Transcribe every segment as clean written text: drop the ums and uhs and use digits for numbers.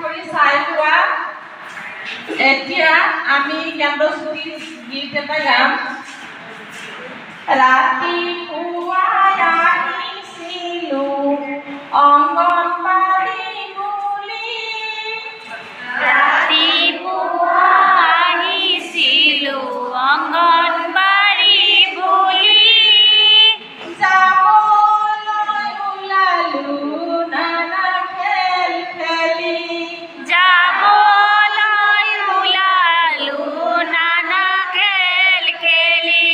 কৰি চাই লোৱা। এতিয়া আমি কেন্দ্ৰস্তুতি গীত এটা গাম। ৰাতিপুৱাই আহিছিলো অংগনবাড়ী বুলি, ৰাতিপুৱা আহিছিলো অংগনবাড়ী বুলি, যাবলৈ ওলালো নানা খেল খেলি, যাবলৈ ওলালো নানা খেল খেলি।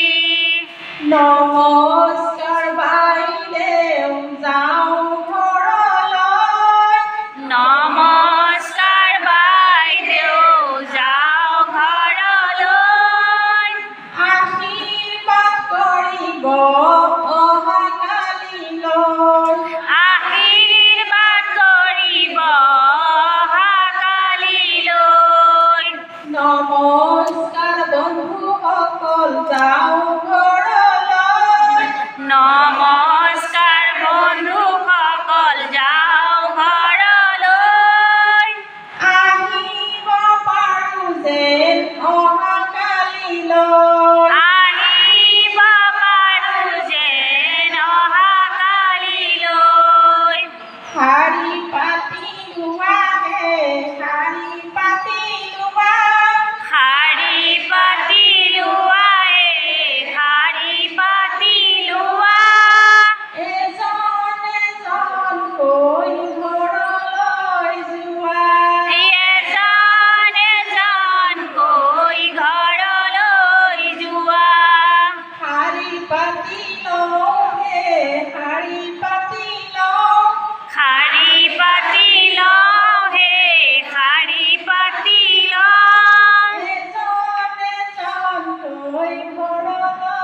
নমস্কাৰ বাইদেউ যাওঁ ঘৰলৈ, নমস্কাৰ বাইদেউ যাওঁ ঘৰলৈ, আশীৰ্বাদ কৰিব অহাকালিলৈ, আশীৰ্বাদ কৰিব অহাকালিলৈ। নমস্কাৰ বন্ধুসকল যাওঁ ঘৰলৈ, নমস্কাৰ বন্ধুসকল যাওঁ ঘৰলৈ, আহিব পাৰোঁ যেন অহাকালিলৈ, আহিব পাৰোঁ যেন অহাকালিলৈ। শাৰী পাতি লোৱাহে শাৰী পাতি লোৱা, শাৰী পাতি লোৱাই শাৰী পাতি লোৱা, এজন এজনকৈ ঘৰলৈ যোৱা, এজন এজনকৈ ঘৰলৈ যোৱা। শাৰী পাতি লওঁহে শাৰী পাতি লওঁ, শাৰী পাতি লওঁ হে শাৰী পাতি লওঁ, এজন এজনকৈ ঘৰলৈ